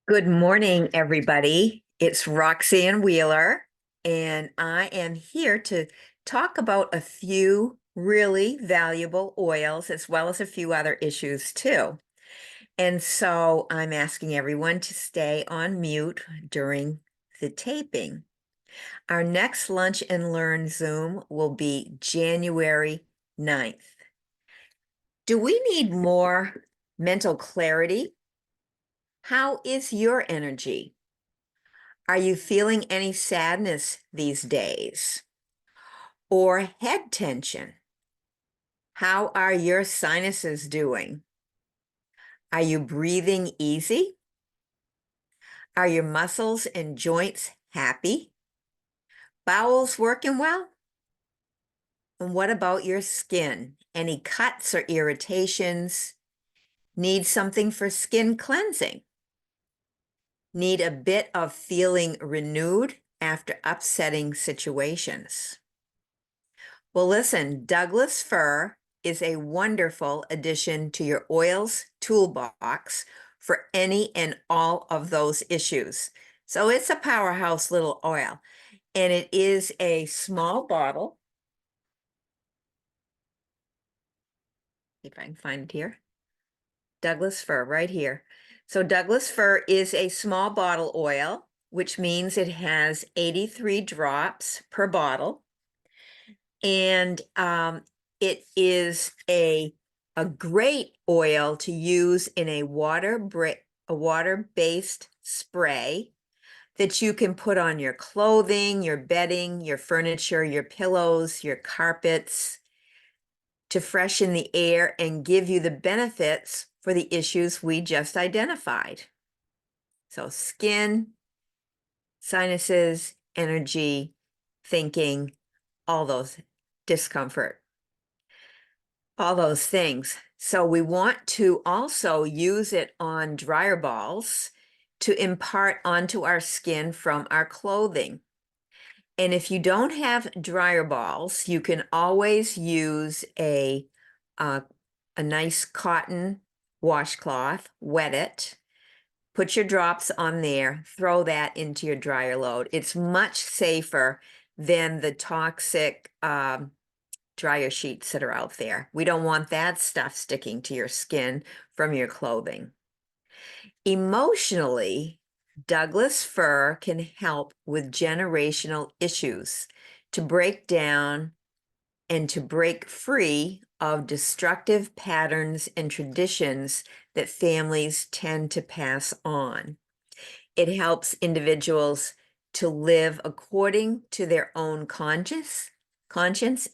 Good morning, everybody. It's Roxanne Wheeler, and I am here to talk about a few really valuable oils as well as a few other issues too. And so I'm asking everyone to stay on mute during the taping. Our next Lunch and Learn Zoom will be January 9th. Do we need more mental clarity? How is your energy? Are you feeling any sadness these days or head tension? How are your sinuses doing? Are you breathing easy? Are your muscles and joints happy? Bowels working well? And what about your skin? Any cuts or irritations? Need something for skin cleansing? Need a bit of feeling renewed after upsetting situations? Well, listen, Douglas Fir is a wonderful addition to your oils toolbox for any and all of those issues. So it's a powerhouse little oil, and it is a small bottle. If I can find it here. Douglas Fir right here. So Douglas Fir is a small bottle oil, which means it has 83 drops per bottle. And it is a great oil to use in a water-based spray that you can put on your clothing, your bedding, your furniture, your pillows, your carpets to freshen the air and give you the benefits for the issues we just identified. So skin, sinuses, energy, thinking, all those discomfort, all those things. So we want to also use it on dryer balls to impart onto our skin from our clothing. And if you don't have dryer balls, you can always use a nice cotton washcloth, wet it, put your drops on there, throw that into your dryer load. It's much safer than the toxic dryer sheets that are out there. We don't want that stuff sticking to your skin from your clothing. Emotionally, Douglas Fir can help with generational issues to break down and to break free of destructive patterns and traditions that families tend to pass on. It helps individuals to live according to their own conscience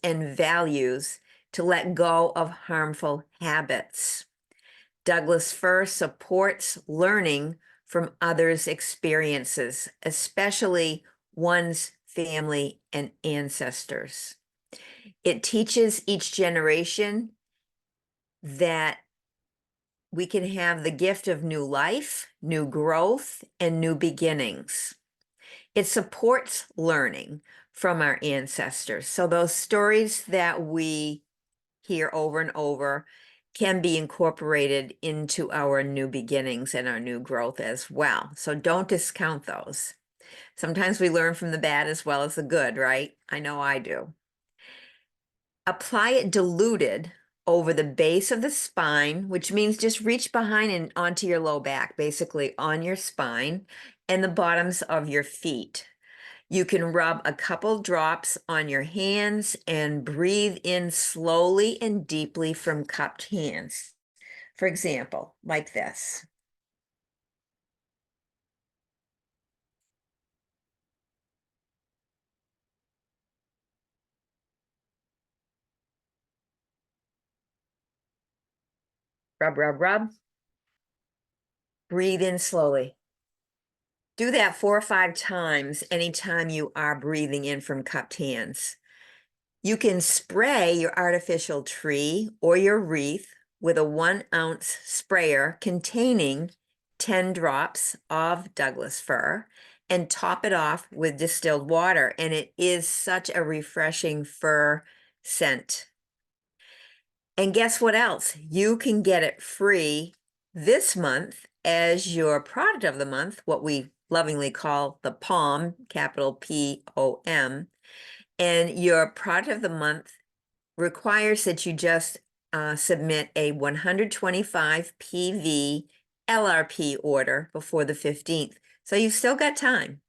and values, to let go of harmful habits. Douglas Fir supports learning from others' experiences, especially one's family and ancestors. It teaches each generation that we can have the gift of new life, new growth, and new beginnings. It supports learning from our ancestors. So those stories that we hear over and over can be incorporated into our new beginnings and our new growth as well. So don't discount those. Sometimes we learn from the bad as well as the good, right? I know I do. Apply it diluted over the base of the spine, which means just reach behind and onto your low back, basically on your spine and the bottoms of your feet. You can rub a couple drops on your hands and breathe in slowly and deeply from cupped hands. For example, like this. Rub, rub, rub. Breathe in slowly. Do that 4 or 5 times anytime you are breathing in from cupped hands. You can spray your artificial tree or your wreath with a 1-ounce sprayer containing 10 drops of Douglas Fir and top it off with distilled water. And it is such a refreshing fir scent. And guess what else? You can get it free this month as your product of the month, what we lovingly call the POM, capital P-O-M, and your product of the month requires that you just submit a 125 PV LRP order before the 15th. So you've still got time.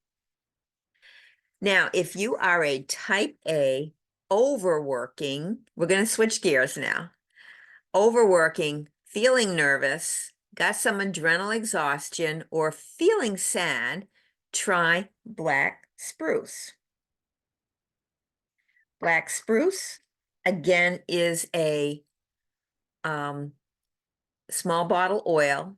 Now, if you are a type A overworking, we're going to switch gears now. Overworking, feeling nervous, got some adrenal exhaustion, or feeling sad, try black spruce. Black spruce, again, is a small bottle oil,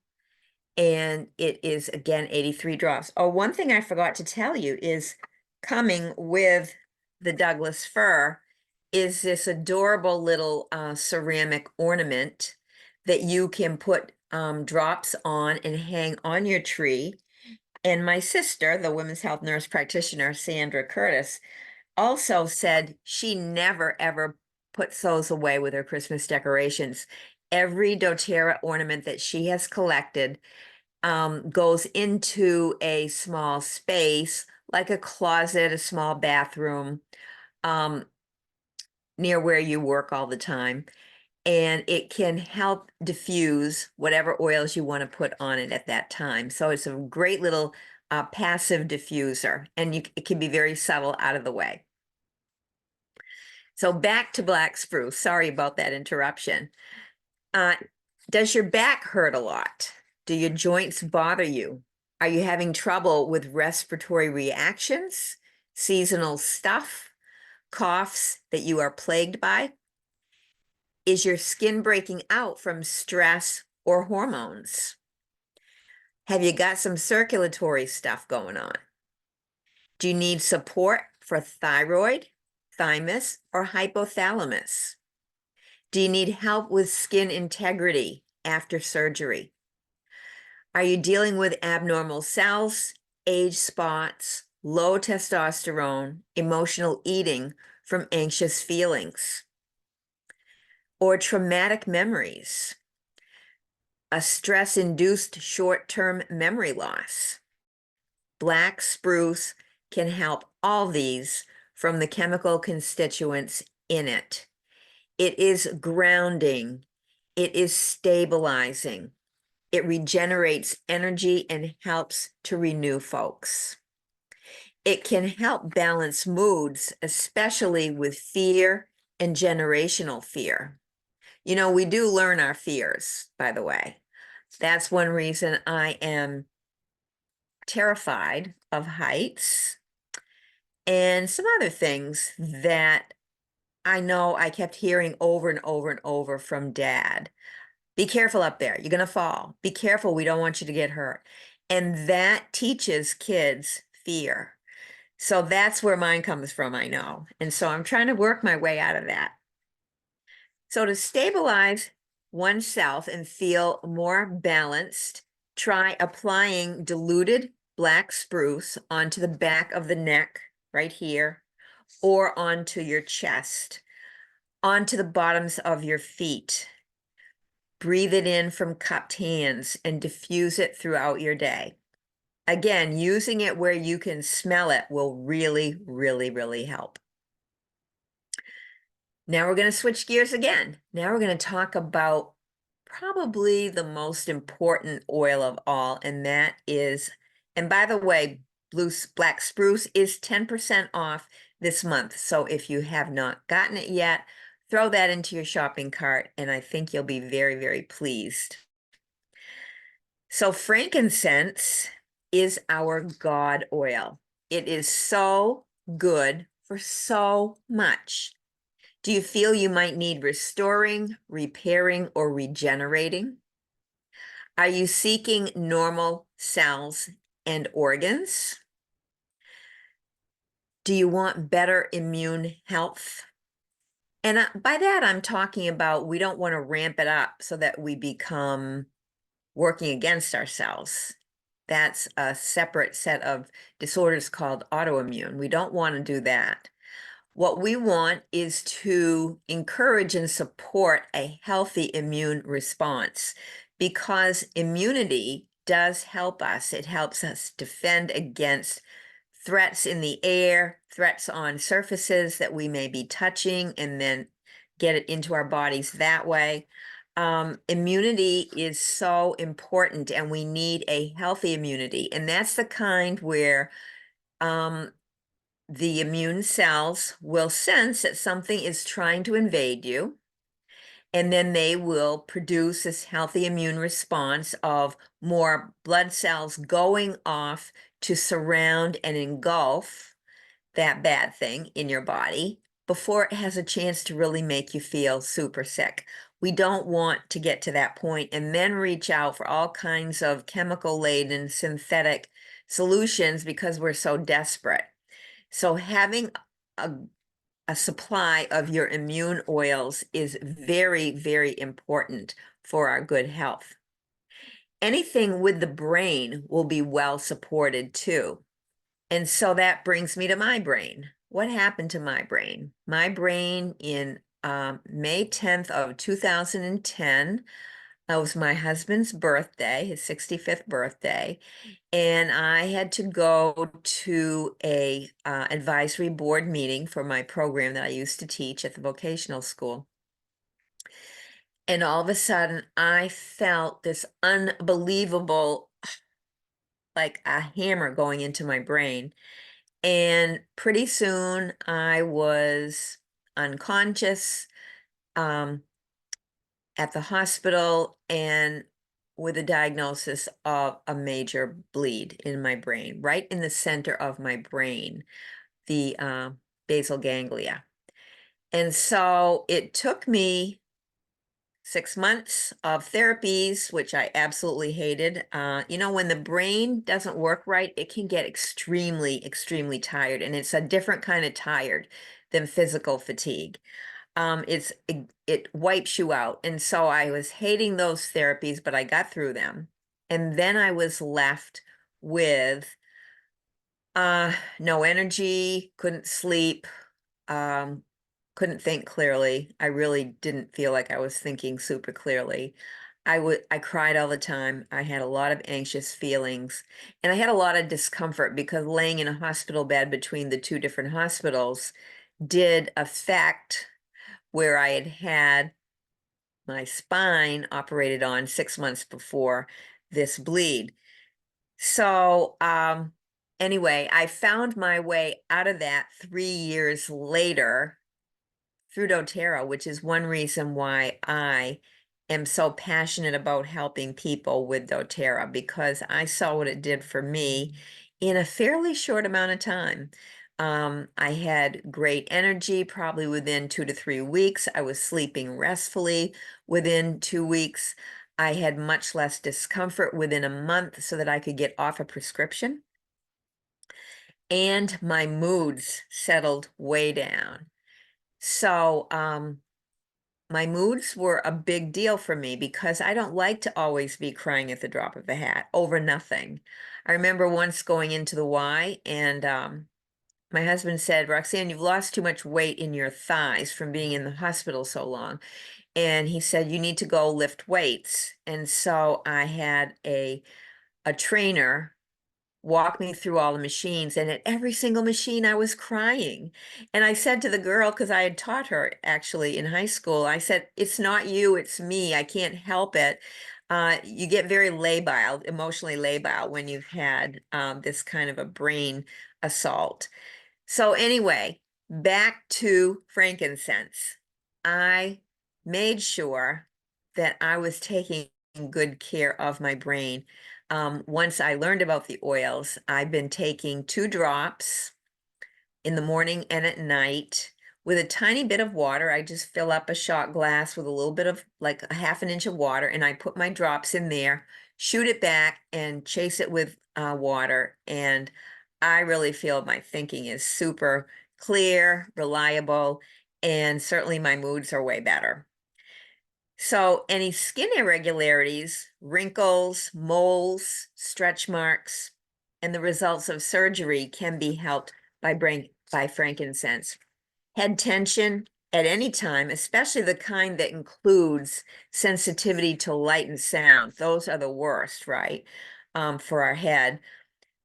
and it is, again, 83 drops. Oh, one thing I forgot to tell you is coming with the Douglas Fir is this adorable little ceramic ornament that you can put drops on and hang on your tree. And my sister, the women's health nurse practitioner, Sandra Curtis, also said she never, ever puts those away with her Christmas decorations. Every doTERRA ornament that she has collected goes into a small space, like a closet, a small bathroom, near where you work all the time. And it can help diffuse whatever oils you want to put on it at that time. So it's a great little passive diffuser, and it can be very subtle out of the way. So back to black spruce. Sorry about that interruption. Does your back hurt a lot? Do your joints bother you? Are you having trouble with respiratory reactions, seasonal stuff, coughs that you are plagued by? Is your skin breaking out from stress or hormones? Have you got some circulatory stuff going on? Do you need support for thyroid, thymus, or hypothalamus? Do you need help with skin integrity after surgery? Are you dealing with abnormal cells, age spots, low testosterone, emotional eating from anxious feelings, or traumatic memories, a stress-induced short-term memory loss? Black spruce can help all these from the chemical constituents in it. It is grounding. It is stabilizing. It regenerates energy and helps to renew folks. It can help balance moods, especially with fear and generational fear. You know, we do learn our fears, by the way. That's one reason I am terrified of heights and some other things that I know I kept hearing over and over and over from Dad. Be careful up there. You're going to fall. Be careful. We don't want you to get hurt. And that teaches kids fear. So that's where mine comes from, I know. And so I'm trying to work my way out of that. So to stabilize oneself and feel more balanced, try applying diluted black spruce onto the back of the neck right here, or onto your chest, onto the bottoms of your feet. Breathe it in from cupped hands and diffuse it throughout your day. Again, using it where you can smell it will really, really, really help. Now we're going to switch gears again. Now we're going to talk about probably the most important oil of all, and that is, and by the way, black spruce is 10% off this month. So if you have not gotten it yet, throw that into your shopping cart, and I think you'll be very, very pleased. So frankincense is our God oil. It is so good for so much. Do you feel you might need restoring, repairing, or regenerating? Are you seeking normal cells and organs? Do you want better immune health? And by that, I'm talking about we don't want to ramp it up so that we become working against ourselves. That's a separate set of disorders called autoimmune. We don't want to do that. What we want is to encourage and support a healthy immune response, because immunity does help us. It helps us defend against threats in the air, threats on surfaces that we may be touching, and then get it into our bodies that way. Immunity is so important, and we need a healthy immunity. And that's the kind where the immune cells will sense that something is trying to invade you. And then they will produce this healthy immune response of more blood cells going off to surround and engulf that bad thing in your body before it has a chance to really make you feel super sick. We don't want to get to that point and then reach out for all kinds of chemical-laden synthetic solutions because we're so desperate. So having a supply of your immune oils is very, very important for our good health. Anything with the brain will be well supported too. And so that brings me to my brain. What happened to my brain? My brain in May 10th of 2010, was my husband's birthday, his 65th birthday. And I had to go to a advisory board meeting for my program that I used to teach at the vocational school. And all of a sudden, I felt this unbelievable, like a hammer going into my brain. And pretty soon I was unconscious at the hospital and with a diagnosis of a major bleed in my brain, right in the center of my brain, the basal ganglia. And so it took me 6 months of therapies, which I absolutely hated. When the brain doesn't work right, it can get extremely, extremely tired. And it's a different kind of tired than physical fatigue. It wipes you out. And so I was hating those therapies, but I got through them. And then I was left with no energy, couldn't sleep, couldn't think clearly. I really didn't feel like I was thinking super clearly. I cried all the time. I had a lot of anxious feelings, and I had a lot of discomfort because laying in a hospital bed between the two different hospitals did affect where I had had my spine operated on 6 months before this bleed. So, anyway, I found my way out of that 3 years later through doTERRA, which is one reason why I am so passionate about helping people with doTERRA, because I saw what it did for me in a fairly short amount of time. I had great energy probably within 2 to 3 weeks. I was sleeping restfully within 2 weeks. I had much less discomfort within a month so that I could get off a prescription. And my moods settled way down. So my moods were a big deal for me because I don't like to always be crying at the drop of a hat over nothing. I remember once going into the Y and my husband said, "Roxanne, you've lost too much weight in your thighs from being in the hospital so long." And he said, "You need to go lift weights." And so I had a trainer walk me through all the machines, and at every single machine I was crying. And I said to the girl, because I had taught her actually in high school, I said, "It's not you, it's me. I can't help it." You get very labile, emotionally labile when you've had this kind of a brain assault. So anyway, back to frankincense. I made sure that I was taking good care of my brain. Once I learned about the oils, I've been taking 2 drops in the morning and at night with a tiny bit of water. I just fill up a shot glass with a little bit of like a half an inch of water, and I put my drops in there, shoot it back, and chase it with water. And I really feel my thinking is super clear, reliable, and certainly my moods are way better. So any skin irregularities, wrinkles, moles, stretch marks, and the results of surgery can be helped by frankincense. Head tension at any time, especially the kind that includes sensitivity to light and sound. Those are the worst, right? for our head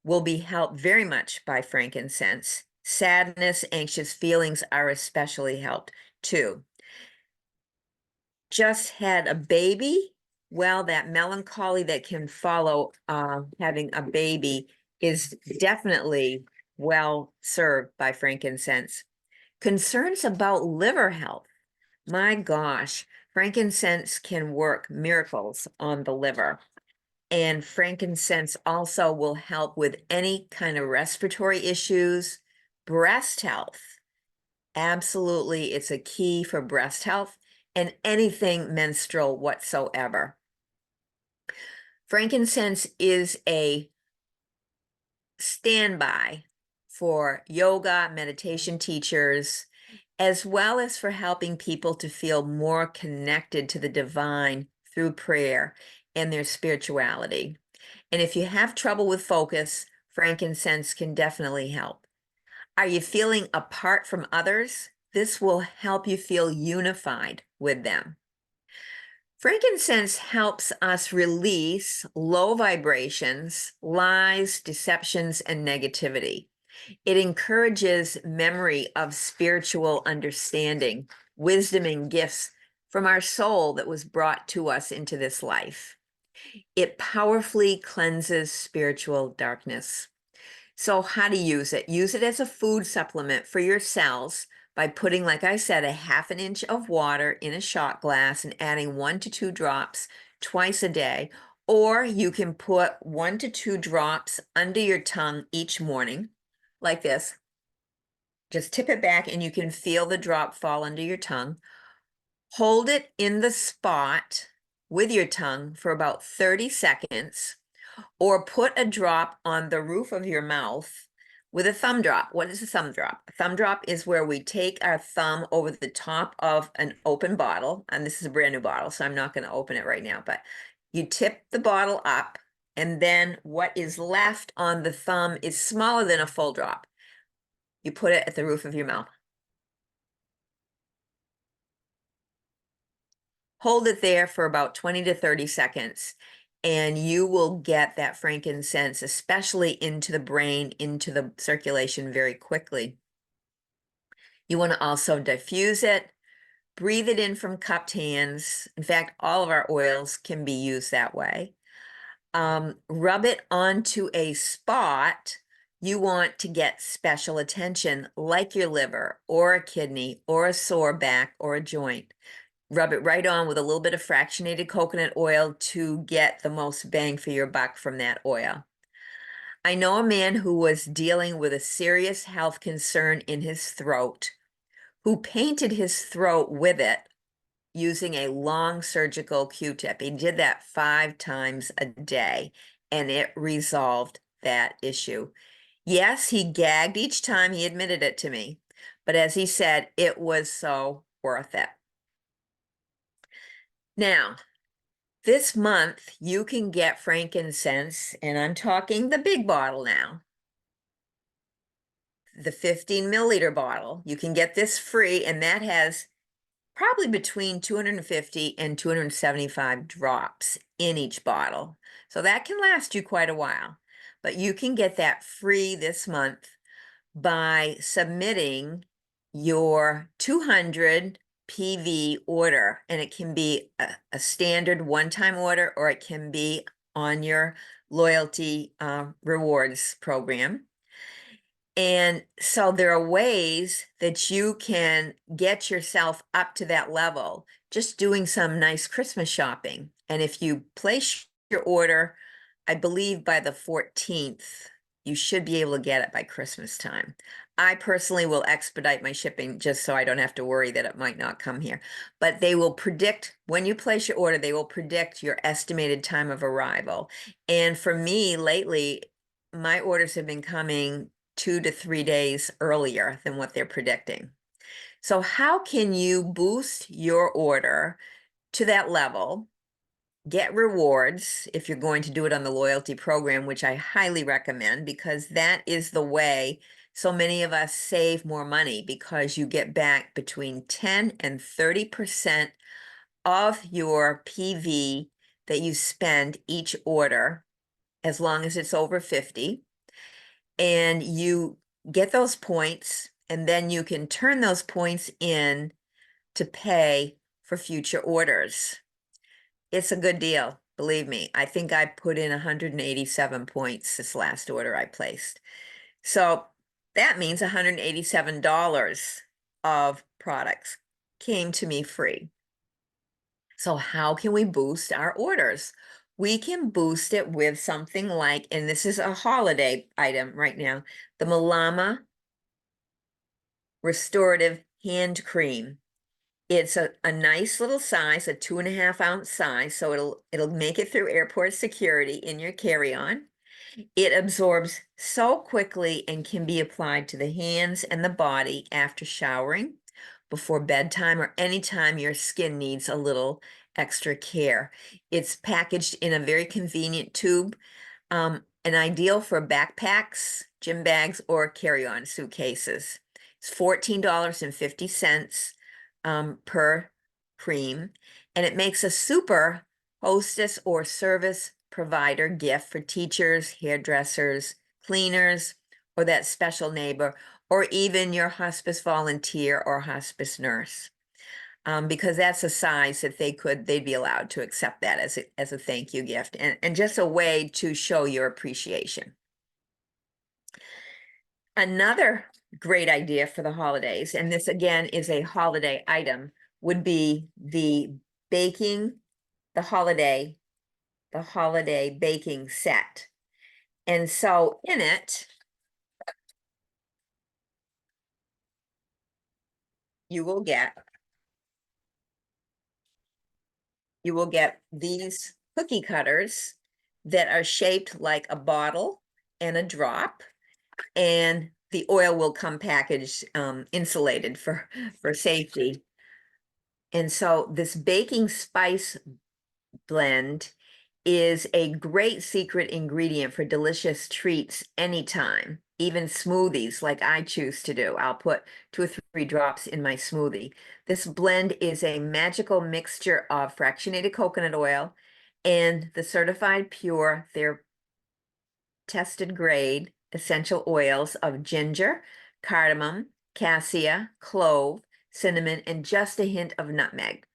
will be helped very much by frankincense. Sadness, anxious feelings are especially helped too. Just had a baby? Well, that melancholy that can follow having a baby is definitely well served by frankincense. Concerns about liver health. My gosh, frankincense can work miracles on the liver. And frankincense also will help with any kind of respiratory issues, breast health. Absolutely, it's a key for breast health and anything menstrual whatsoever. Frankincense is a standby for yoga, meditation teachers, as well as for helping people to feel more connected to the divine through prayer and their spirituality. And if you have trouble with focus, frankincense can definitely help. Are you feeling apart from others? This will help you feel unified with them. Frankincense helps us release low vibrations, lies, deceptions, and negativity. It encourages memory of spiritual understanding, wisdom, and gifts from our soul that was brought to us into this life. It powerfully cleanses spiritual darkness. So how to use it? Use it as a food supplement for your cells by putting, like I said, a ½ inch of water in a shot glass and adding 1 to 2 drops twice a day. Or you can put 1 to 2 drops under your tongue each morning, like this. Just tip it back and you can feel the drop fall under your tongue. Hold it in the spot with your tongue for about 30 seconds. Or put a drop on the roof of your mouth with a thumb drop. What is a thumb drop? A thumb drop is where we take our thumb over the top of an open bottle, and this is a brand new bottle, so I'm not going to open it right now, but you tip the bottle up, and then what is left on the thumb is smaller than a full drop. You put it at the roof of your mouth. Hold it there for about 20 to 30 seconds, and you will get that frankincense, especially into the brain, into the circulation very quickly. You want to also diffuse it, breathe it in from cupped hands. In fact, all of our oils can be used that way. Rub it onto a spot you want to get special attention, like your liver or a kidney or a sore back or a joint. Rub it right on with a little bit of fractionated coconut oil to get the most bang for your buck from that oil. I know a man who was dealing with a serious health concern in his throat, who painted his throat with it using a long surgical Q-tip. He did that 5 times a day, and it resolved that issue. Yes, he gagged each time, he admitted it to me, but as he said, it was so worth it. Now, this month you can get frankincense, and I'm talking the big bottle now, the 15 milliliter bottle. You can get this free, and that has probably between 250 and 275 drops in each bottle. So that can last you quite a while, but you can get that free this month by submitting your 200 PV order, and it can be a standard one-time order, or it can be on your loyalty rewards program. And so there are ways that you can get yourself up to that level, just doing some nice Christmas shopping. And if you place your order, I believe by the 14th, you should be able to get it by Christmas time. I personally will expedite my shipping just so I don't have to worry that it might not come here. But they will predict, when you place your order, they will predict your estimated time of arrival. And for me lately, my orders have been coming 2 to 3 days earlier than what they're predicting. So how can you boost your order to that level, get rewards if you're going to do it on the loyalty program, which I highly recommend, because that is the way so many of us save more money, because you get back between 10 and 30% of your PV that you spend each order. as long as it's over 50. And you get those points, and then you can turn those points in to pay for future orders. It's a good deal, believe me. I think I put in 187 points this last order I placed. So that means $187 of products came to me free. So how can we boost our orders? We can boost it with something like, and this is a holiday item right now, the Malama Restorative Hand Cream. It's a nice little size, a 2.5 ounce size, so it'll make it through airport security in your carry-on. It absorbs so quickly and can be applied to the hands and the body after showering, before bedtime, or anytime your skin needs a little extra care. It's packaged in a very convenient tube, and ideal for backpacks, gym bags, or carry-on suitcases. It's $14.50 per cream, and it makes a super hostess or service provider gift for teachers, hairdressers, cleaners, or that special neighbor, or even your hospice volunteer or hospice nurse. Because that's a size that they'd be allowed to accept that as a thank you gift, and just a way to show your appreciation. Another great idea for the holidays, and this again is a holiday item, would be the holiday baking set. And so in it, you will get these cookie cutters that are shaped like a bottle and a drop, and the oil will come packaged, insulated for safety. And so this baking spice blend is a great secret ingredient for delicious treats anytime, even smoothies like I choose to do. I'll put 2 or 3 drops in my smoothie. This blend is a magical mixture of fractionated coconut oil and the certified pure, they're tested grade essential oils of ginger, cardamom, cassia, clove, cinnamon, and just a hint of nutmeg.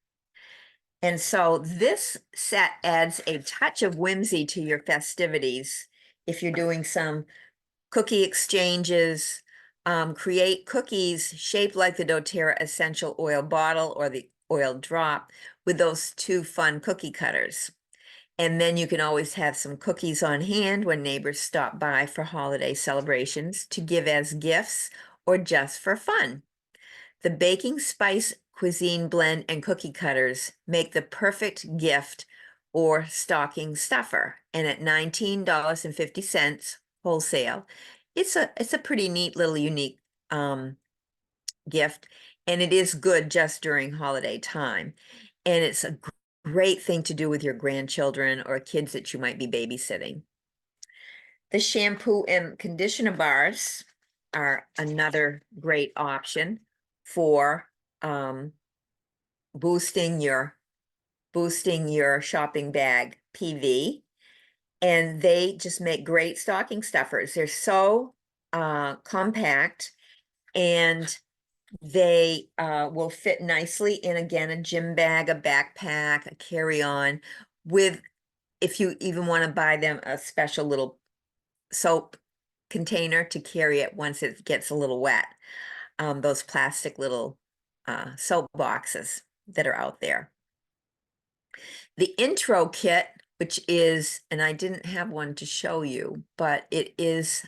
And so this set adds a touch of whimsy to your festivities. If you're doing some cookie exchanges, create cookies shaped like the doTERRA essential oil bottle or the oil drop with those 2 fun cookie cutters. And then you can always have some cookies on hand when neighbors stop by for holiday celebrations to give as gifts or just for fun. The baking spice cuisine blend and cookie cutters make the perfect gift or stocking stuffer. And at $19.50 wholesale, it's a pretty neat little unique gift, and it is good just during holiday time. And it's a great thing to do with your grandchildren or kids that you might be babysitting. The shampoo and conditioner bars are another great option for boosting your shopping bag PV, and they just make great stocking stuffers. They're so compact, and they will fit nicely in, again, a gym bag, a backpack, a carry-on, with, if you even want to buy them, a special little soap container to carry it once it gets a little wet. Those plastic little soap boxes that are out there. The intro kit, which is, and I didn't have one to show you, but it is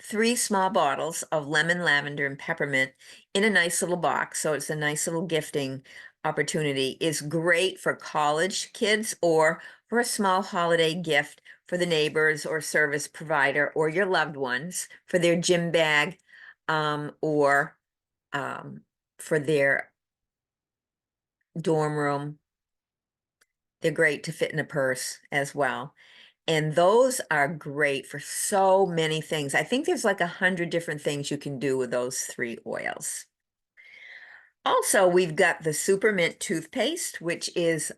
3 small bottles of lemon, lavender, and peppermint in a nice little box. So it's a nice little gifting opportunity. Is great for college kids or for a small holiday gift for the neighbors or service provider or your loved ones for their gym bag, or for their dorm room. They're great to fit in a purse as well. And those are great for so many things. I think there's like 100 different things you can do with those 3 oils. Also, we've got the Super Mint toothpaste, which is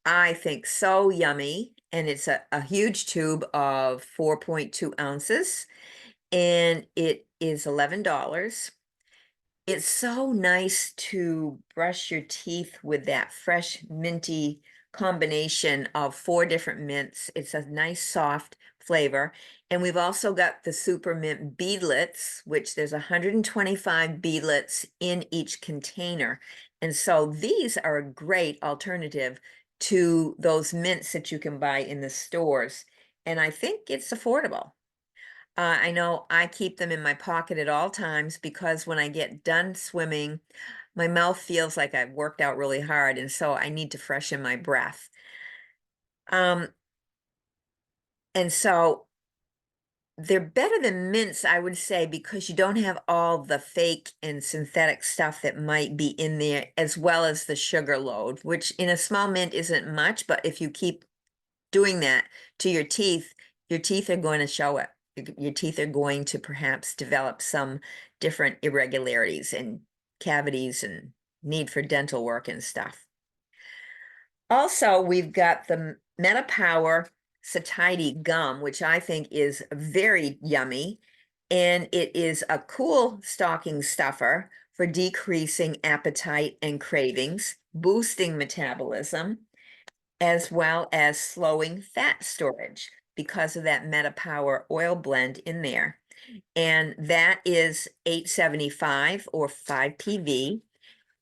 I think, so yummy. And it's a huge tube of 4.2 ounces, and it is $11. It's so nice to brush your teeth with that fresh minty combination of 4 different mints. It's a nice soft flavor. And we've also got the super mint beadlets, which there's 125 beadlets in each container. And so these are a great alternative to those mints that you can buy in the stores. And I think it's affordable. I know I keep them in my pocket at all times because when I get done swimming, my mouth feels like I've worked out really hard, and so I need to freshen my breath. Um, and so they're better than mints, I would say, because you don't have all the fake and synthetic stuff that might be in there, as well as the sugar load, which in a small mint isn't much, but if you keep doing that to your teeth are going to show it. Your teeth are going to perhaps develop some different irregularities and cavities and need for dental work and stuff. Also, we've got the MetaPower Satiety Gum, which I think is very yummy. And it is a cool stocking stuffer for decreasing appetite and cravings, boosting metabolism, as well as slowing fat storage because of that MetaPower oil blend in there. And that is $8.75 or 5 PV.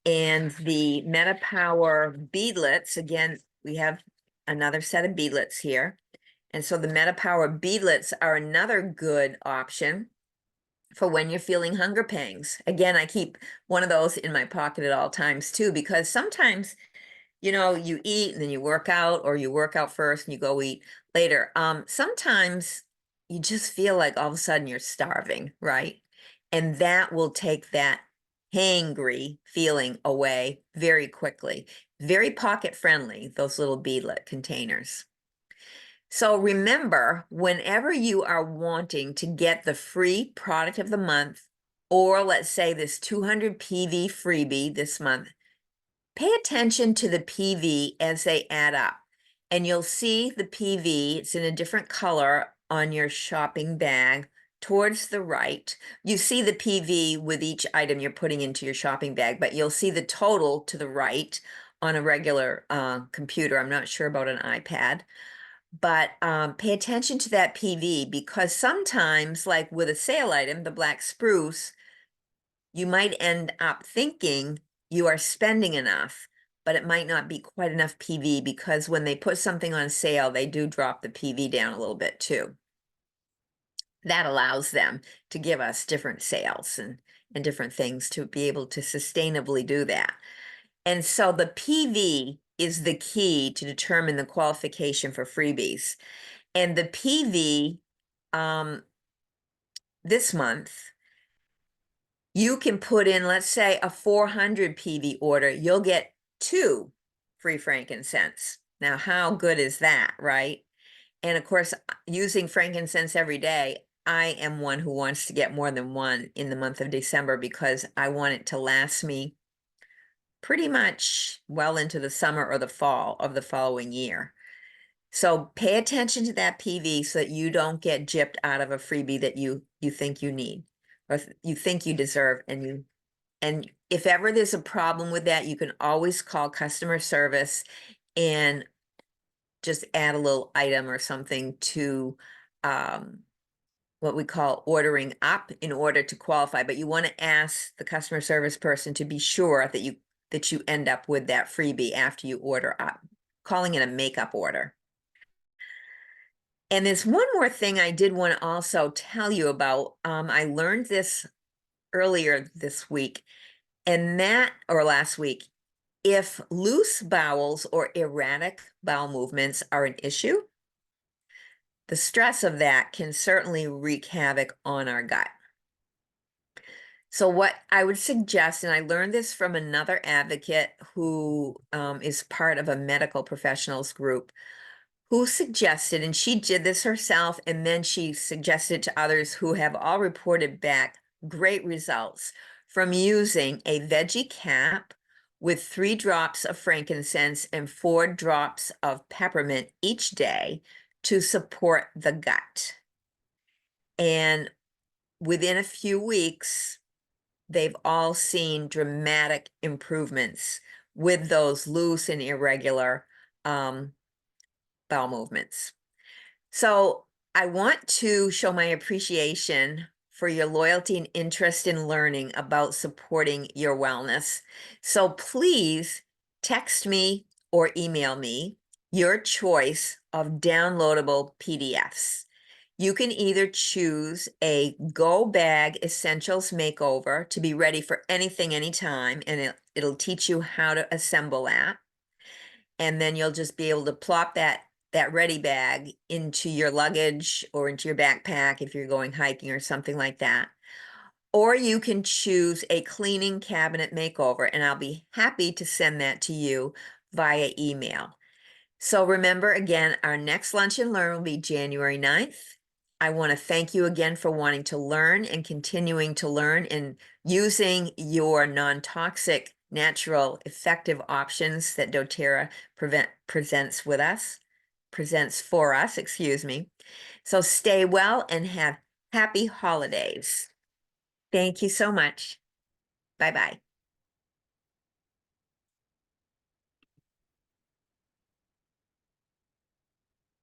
And the MetaPower beadlets, again, we have another set of beadlets here. And so the MetaPower beadlets are another good option for when you're feeling hunger pangs. Again, I keep one of those in my pocket at all times too, because sometimes you eat and then you work out, or you work out first and you go eat later. Sometimes you just feel like all of a sudden you're starving, right? And that will take that hangry feeling away very quickly. Very pocket friendly, those little beadlet containers. So remember, whenever you are wanting to get the free product of the month, or let's say this 200 PV freebie this month, pay attention to the PV as they add up, and you'll see the PV, it's in a different color on your shopping bag towards the right. You see the PV with each item you're putting into your shopping bag, but you'll see the total to the right on a regular computer. I'm not sure about an iPad, but pay attention to that PV, because sometimes, like with a sale item, the black spruce, you might end up thinking you are spending enough, but it might not be quite enough PV, because when they put something on sale, they do drop the PV down a little bit too. That allows them to give us different sales and different things to be able to sustainably do that. And so the PV is the key to determine the qualification for freebies. And the PV this month, you can put in, let's say, a 400 PV order, you'll get 2 free frankincense. Now, how good is that, right? And of course, using frankincense every day, I am one who wants to get more than one in the month of December, because I want it to last me pretty much well into the summer or the fall of the following year. So pay attention to that PV so that you don't get gypped out of a freebie that you think you need, or you think you deserve, and if ever there's a problem with that, you can always call customer service and just add a little item or something to what we call ordering up in order to qualify. But you want to ask the customer service person to be sure that you end up with that freebie after you order up, calling it a makeup order. And there's one more thing I did want to also tell you about. I learned this earlier this week, or last week. If loose bowels or erratic bowel movements are an issue, the stress of that can certainly wreak havoc on our gut. So what I would suggest, and I learned this from another advocate who is part of a medical professionals group, who suggested, and she did this herself, and then she suggested to others who have all reported back great results from using a veggie cap with 3 drops of frankincense and 4 drops of peppermint each day to support the gut. And within a few weeks, they've all seen dramatic improvements with those loose and irregular bowel movements. So I want to show my appreciation for your loyalty and interest in learning about supporting your wellness. So please text me or email me your choice of downloadable PDFs. You can either choose a Go Bag Essentials Makeover to be ready for anything, anytime, and it'll teach you how to assemble that. And then you'll just be able to plop that ready bag into your luggage or into your backpack if you're going hiking or something like that. Or you can choose a cleaning cabinet makeover, and I'll be happy to send that to you via email. So remember, again, our next Lunch and Learn will be January 9th. I want to thank you again for wanting to learn and continuing to learn and using your non-toxic, natural, effective options that doTERRA presents for us, excuse me. So stay well and have happy holidays. Thank you so much. Bye-bye.